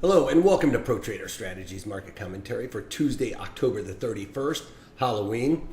Hello and welcome to Pro Trader Strategies Market Commentary for Tuesday, October the 31st, Halloween.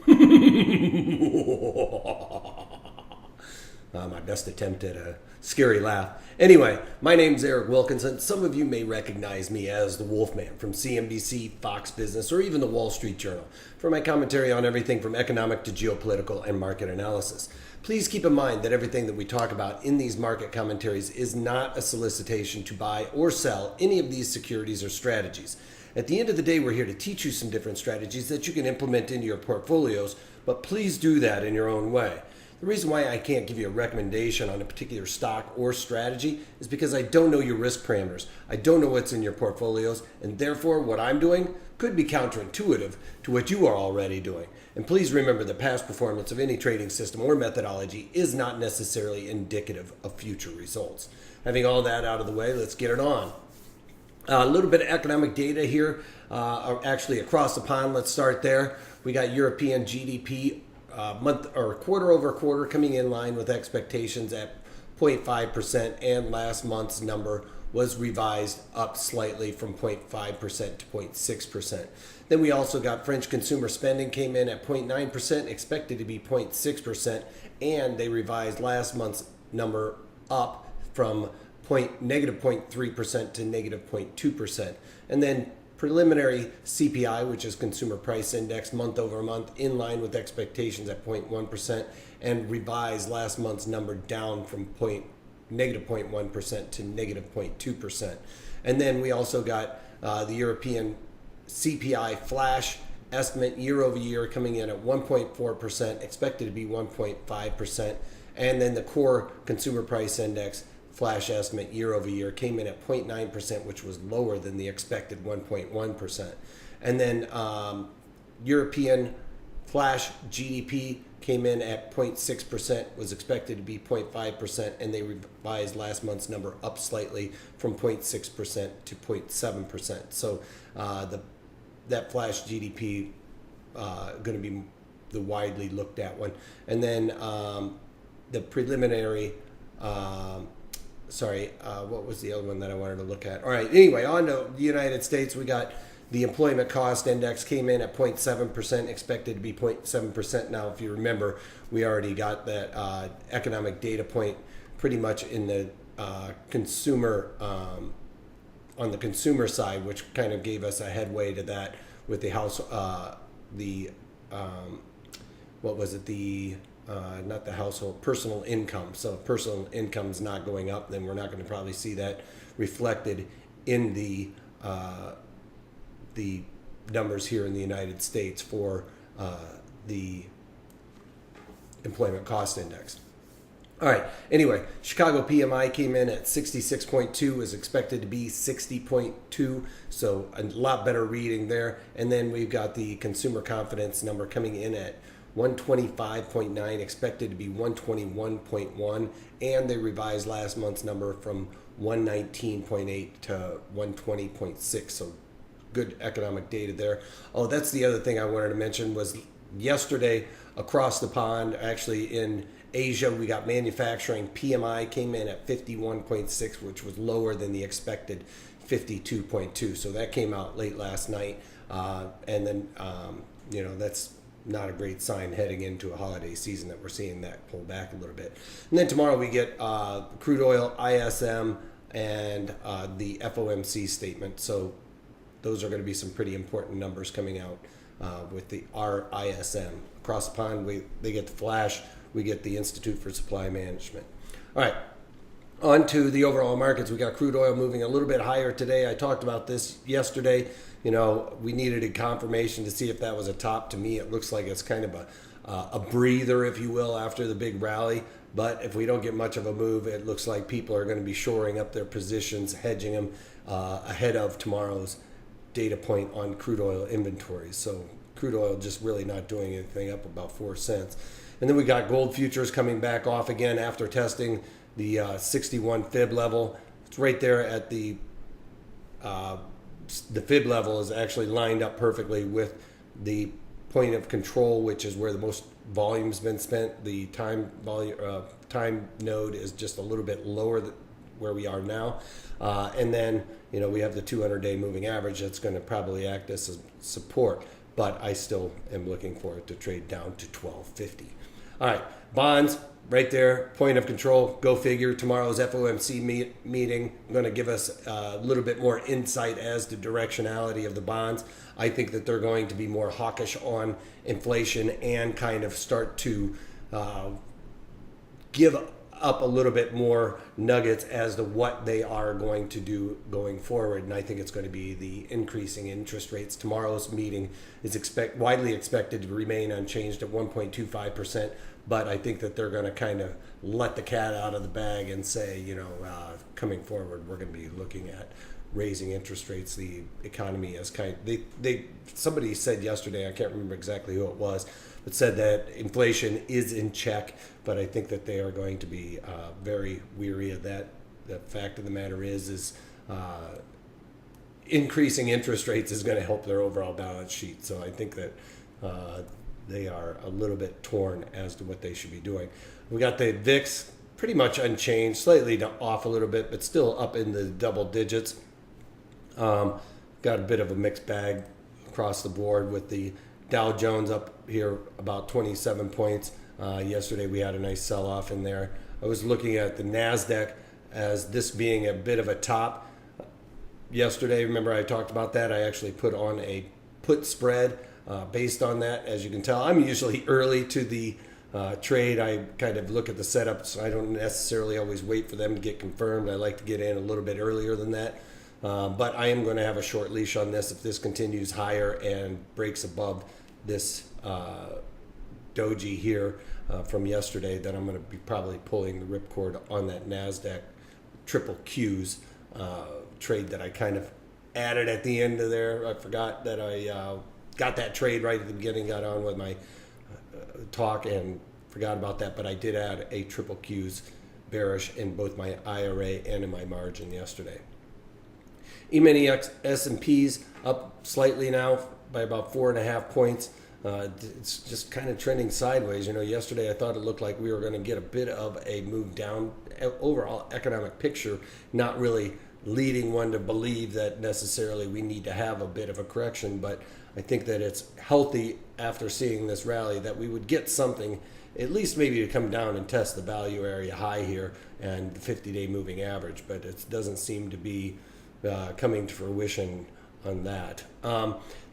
My best attempt at a scary laugh. Anyway, my name's Eric Wilkinson. Some of you may recognize me as the Wolfman from CNBC, Fox Business, or even the Wall Street Journal for my commentary on everything from economic to geopolitical and market analysis. Please keep in mind that everything that we talk about in these market commentaries is not a solicitation to buy or sell any of these securities or strategies. At the end of the day, we're here to teach you some different strategies that you can implement into your portfolios, but please do that in your own way. The reason why I can't give you a recommendation on a particular stock or strategy is because I don't know your risk parameters. I don't know what's in your portfolios, and therefore what I'm doing could be counterintuitive to what you are already doing. And please remember that past performance of any trading system or methodology is not necessarily indicative of future results. Having all that out of the way, let's get it on. A little bit of economic data here, actually across the pond. Let's start there. We got European GDP month or quarter over quarter coming in line with expectations at 0.5%, and last month's number was revised up slightly from 0.5% to 0.6%. Then we also got French consumer spending came in at 0.9%, expected to be 0.6%, and they revised last month's number up from negative 0.3% to negative 0.2%. And then preliminary CPI, which is Consumer Price Index, month over month, in line with expectations at 0.1%, and revised last month's number down from negative 0.1% to negative 0.2%. And then we also got the European CPI flash estimate year over year coming in at 1.4%, expected to be 1.5%. And then the core Consumer Price Index flash estimate year over year came in at 0.9%, which was lower than the expected 1.1%. And then European flash GDP came in at 0.6%, was expected to be 0.5%, and they revised last month's number up slightly from 0.6% to 0.7%. So that flash GDP going to be the widely looked at one. And then the preliminary what was the other one that I wanted to look at? All right, anyway, on to the United States, we got the employment cost index came in at 0.7%, expected to be 0.7%. Now, if you remember, we already got that economic data point pretty much in the consumer, on the consumer side, which kind of gave us a headway to that with the house, not the household, personal income. So if personal income is not going up, then we're not going to probably see that reflected in the numbers here in the United States for the employment cost index. All right. Anyway, Chicago PMI came in at 66.2, is expected to be 60.2, so a lot better reading there. And then we've got the consumer confidence number coming in at 125.9, expected to be 121.1, and they revised last month's number from 119.8 to 120.6. So good economic data there. Oh, that's the other thing I wanted to mention was yesterday across the pond, actually in Asia, we got manufacturing PMI came in at 51.6, which was lower than the expected 52.2. So that came out late last night, and then that's not a great sign heading into a holiday season that we're seeing that pull back a little bit. And then tomorrow we get crude oil, ISM, and the FOMC statement. So those are going to be some pretty important numbers coming out with the RISM. Across the pond, they get the flash, we get the Institute for Supply Management. All right, on to the overall markets. We got crude oil moving a little bit higher today. I talked about this yesterday. We needed a confirmation to see if that was a top. To me, it looks like it's kind of a breather, if you will, after the big rally. But if we don't get much of a move, it looks like people are going to be shoring up their positions, hedging them ahead of tomorrow's data point on crude oil inventories. So crude oil just really not doing anything, up about 4 cents. And then we got gold futures coming back off again after testing the 61 fib level. It's right there at the fib level is actually lined up perfectly with the point of control, which is where the most volume's been spent. The time node is just a little bit lower where we are now. And then, you know, we have the 200-day moving average that's going to probably act as a support, but I still am looking for it to trade down to 1250. All right, bonds right there, point of control, go figure. Tomorrow's FOMC meeting going to give us a little bit more insight as to directionality of the bonds. I think that they're going to be more hawkish on inflation and kind of start to give up a little bit more nuggets as to what they are going to do going forward. And I think it's going to be the increasing interest rates. Tomorrow's meeting is widely expected to remain unchanged at 1.25%. But I think that they're going to kind of let the cat out of the bag and say, you know, coming forward, we're going to be looking at raising interest rates. The economy is somebody said yesterday, I can't remember exactly who it was, but said that inflation is in check. But I think that they are going to be very weary of that. The fact of the matter is increasing interest rates is going to help their overall balance sheet. So I think that they are a little bit torn as to what they should be doing. We got the VIX pretty much unchanged, slightly off a little bit, but still up in the double digits. Got a bit of a mixed bag across the board with the Dow Jones up here about 27 points. Yesterday we had a nice sell-off in there. I was looking at the NASDAQ as this being a bit of a top. Yesterday, remember I talked about that? I actually put on a put spread based on that. As you can tell, I'm usually early to the trade. I kind of look at the setups. I don't necessarily always wait for them to get confirmed. I like to get in a little bit earlier than that. But I am going to have a short leash on this if this continues higher and breaks above this doji here from yesterday. Then I'm going to be probably pulling the ripcord on that NASDAQ triple Qs trade that I kind of added at the end of there. I forgot that I got that trade right at the beginning, got on with my talk and forgot about that, but I did add a triple Qs bearish in both my IRA and in my margin yesterday. E-mini S&Ps up slightly now by about 4.5 points. It's just kind of trending sideways. You know, yesterday I thought it looked like we were going to get a bit of a move down. Overall economic picture not really leading one to believe that necessarily we need to have a bit of a correction, but I think that it's healthy after seeing this rally that we would get something, at least maybe to come down and test the value area high here and the 50-day moving average, but it doesn't seem to be coming to fruition on that.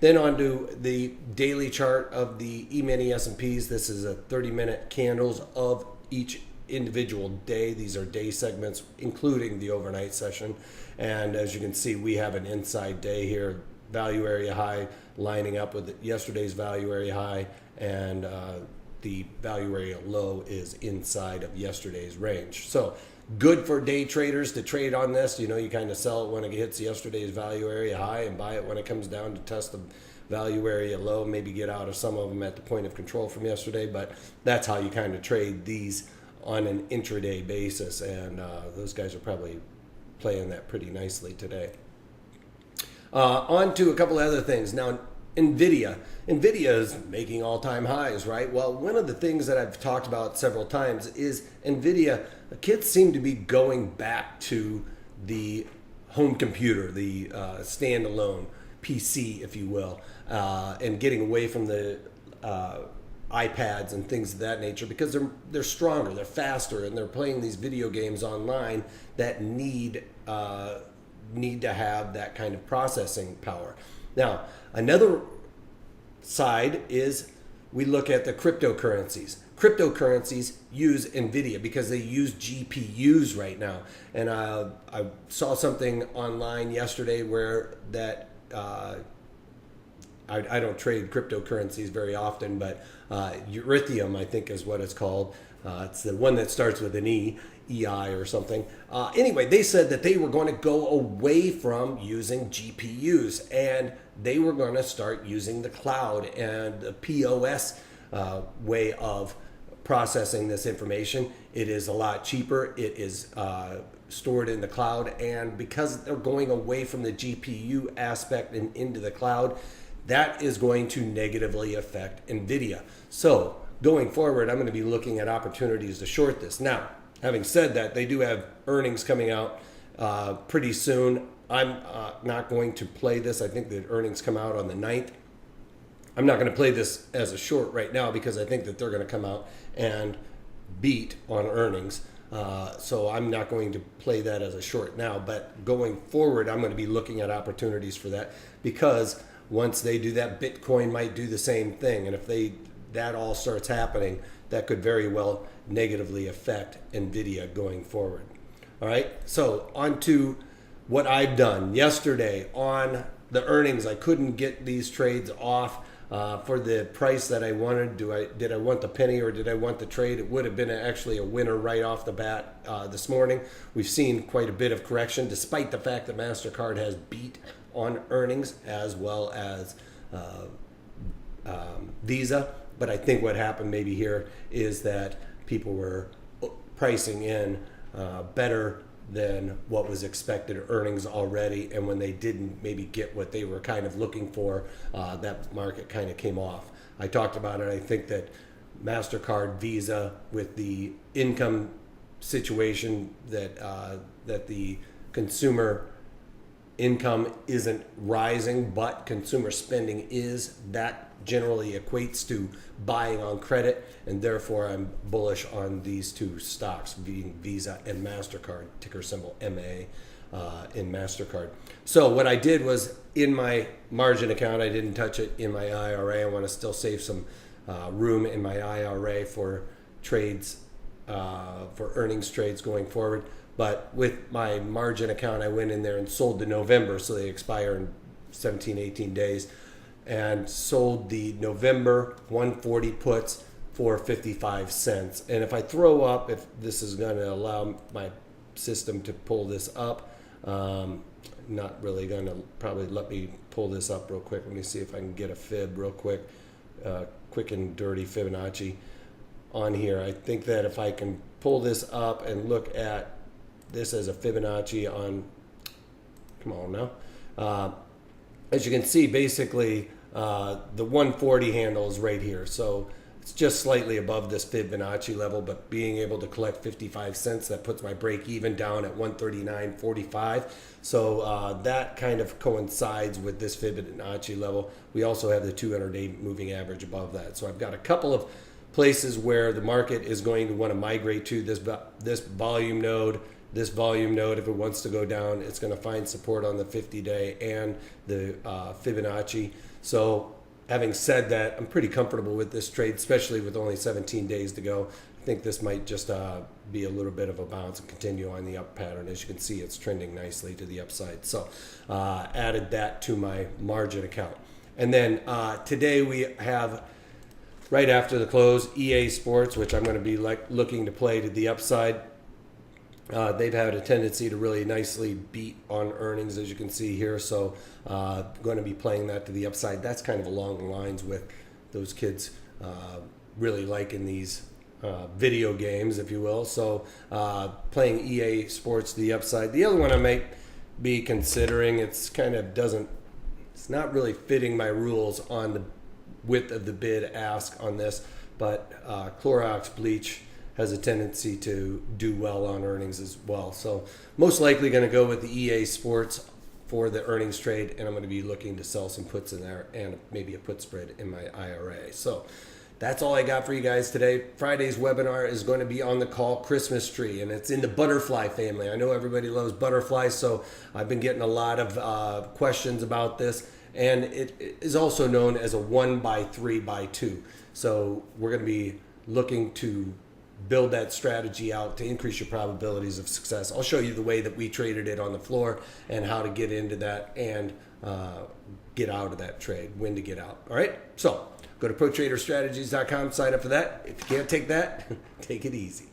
Then on to the daily chart of the E-mini S&Ps. This is a 30-minute candles of each individual day. These are day segments, including the overnight session. And as you can see, we have an inside day here. Value area high lining up with yesterday's value area high, and the value area low is inside of yesterday's range. So good for day traders to trade on this. You know, you kind of sell it when it hits yesterday's value area high and buy it when it comes down to test the value area low, maybe get out of some of them at the point of control from yesterday, but that's how you kind of trade these on an intraday basis, and those guys are probably playing that pretty nicely today. On to a couple of other things. Now, NVIDIA is making all-time highs, right? Well, one of the things that I've talked about several times is NVIDIA, kids seem to be going back to the home computer, the standalone PC, if you will, and getting away from the iPads and things of that nature, because they're stronger, they're faster, and they're playing these video games online that need to have that kind of processing power. Now, another side is we look at the cryptocurrencies. Cryptocurrencies use NVIDIA because they use GPUs right now. And I saw something online yesterday where that I don't trade cryptocurrencies very often, but Ethereum, I think is what it's called. It's the one that starts with an E, EI or something. Anyway, they said that they were going to go away from using GPUs and they were going to start using the cloud and the POS way of processing this information. It is a lot cheaper. It is stored in the cloud, and because they're going away from the GPU aspect and into the cloud, that is going to negatively affect NVIDIA. So going forward, I'm going to be looking at opportunities to short this. Now, having said that, they do have earnings coming out pretty soon. I'm not going to play this. I think the earnings come out on the 9th. I'm not going to play this as a short right now because I think that they're going to come out and beat on earnings. So I'm not going to play that as a short now. But going forward, I'm going to be looking at opportunities for that, because once they do that, Bitcoin might do the same thing. And if that all starts happening, that could very well negatively affect NVIDIA going forward. All right, so on to what I've done. Yesterday on the earnings, I couldn't get these trades off for the price that I wanted. Did I want the penny or did I want the trade? It would have been actually a winner right off the bat this morning. We've seen quite a bit of correction, despite the fact that MasterCard has beat on earnings as well as Visa. But I think what happened maybe here is that people were pricing in better than what was expected earnings already, and when they didn't maybe get what they were kind of looking for, that market kind of came off. I talked about it. I think that MasterCard, Visa, with the income situation that the consumer income isn't rising, but consumer spending is, that generally equates to buying on credit, and therefore I'm bullish on these two stocks, being Visa and MasterCard, ticker symbol MA in MasterCard. So what I did was, in my margin account, I didn't touch it in my IRA. I want to still save some room in my IRA for trades, for earnings trades going forward. But with my margin account, I went in there and sold the November, so they expire in 17, 18 days, and sold the November 140 puts for 55 cents. And if I throw up, if this is going to allow my system to pull this up, not really going to probably let me pull this up real quick. Let me see if I can get a fib real quick, quick and dirty Fibonacci on here. I think that if I can pull this up and look at this as a Fibonacci on, come on now. As you can see, basically the 140 handle is right here. So it's just slightly above this Fibonacci level, but being able to collect 55 cents, that puts my break even down at 139.45. So that kind of coincides with this Fibonacci level. We also have the 200-day moving average above that. So I've got a couple of places where the market is going to want to migrate to. This volume node. This volume node, if it wants to go down, it's going to find support on the 50-day and the Fibonacci. So having said that, I'm pretty comfortable with this trade, especially with only 17 days to go. I think this might just be a little bit of a bounce and continue on the up pattern. As you can see, it's trending nicely to the upside. So added that to my margin account. And then today we have, right after the close, EA Sports, which I'm going to be looking to play to the upside. They've had a tendency to really nicely beat on earnings, as you can see here. So going to be playing that to the upside. That's kind of along the lines with those kids really liking these video games, if you will. So playing EA Sports to the upside. The other one I might be considering, it's not really fitting my rules on the width of the bid ask on this, but Clorox bleach has a tendency to do well on earnings as well. So most likely going to go with the EA Sports for the earnings trade, and I'm going to be looking to sell some puts in there and maybe a put spread in my IRA. So that's all I got for you guys today. Friday's webinar is going to be on the call Christmas tree, and it's in the butterfly family. I know everybody loves butterflies, so I've been getting a lot of questions about this, and it is also known as a 1x3x2. So we're going to be looking to build that strategy out to increase your probabilities of success. I'll show you the way that we traded it on the floor and how to get into that and get out of that trade, when to get out. All right, so go to protraderstrategies.com, sign up for that. If you can't take that, take it easy.